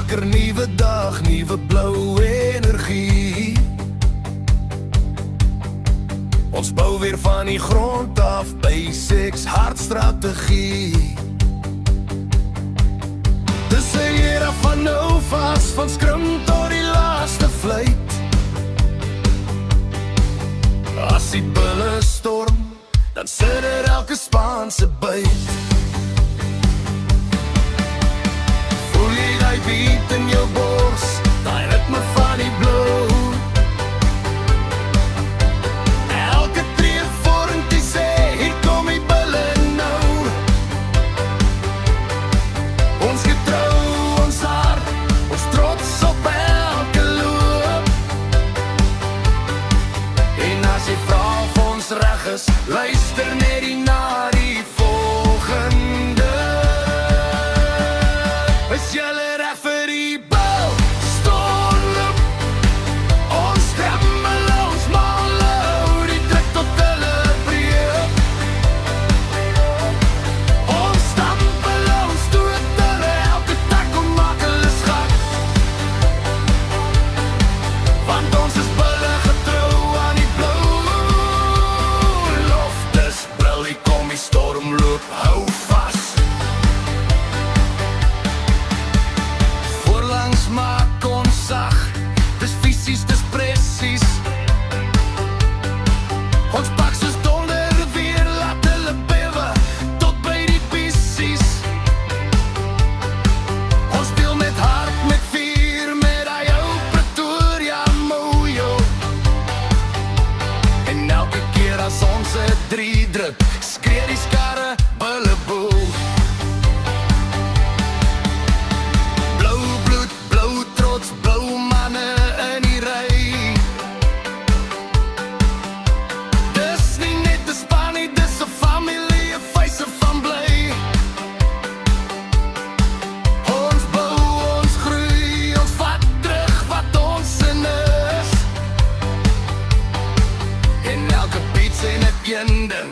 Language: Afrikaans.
wakker, nuwe dag, nuwe blou energie. Ons bou weer van die grond af, basics, hartstrategie. Dis 'n era van nou vas, van skrum tot die laaste vluit. As die bulle storm, dan sit er elke Spaanse byt. Voel jy die beat in jou bors, die ritme van die bloed. Elke tree vorentoe sê, hier kom die bulle nou. Ons getrou, ons hart, ons trots op elke loop. En as jy vra of ons reg is, luister net die na die volgende. Is julle reg vir die bou? Storm, ons stemmel, ons mal, die trek tot hulle breek. Ons stampel, ons stoot hulle, elke tak om maak hulle schak. Want ons is bulle getrou aan die blou. Loftes brul, hier kom die storm loop, hou vas. Voorlangs maak ons sag, dis fisies, dis presies. Ons pak soos donder weer, laat hulle bewe, tot by die pieces. Ons speel met hart, met vuur, met die ou Pretoria mojo. En elke keer as ons 'n 3 druk, skree die skarre bulle boel. Blou bloed, blou trots, blou manne in die ry. Dis nie net 'n span nie, dis 'n familie, 'n vuise van bly. Ons bou, ons groei, ons vat terug wat ons in is. En elke beat sê net een ding,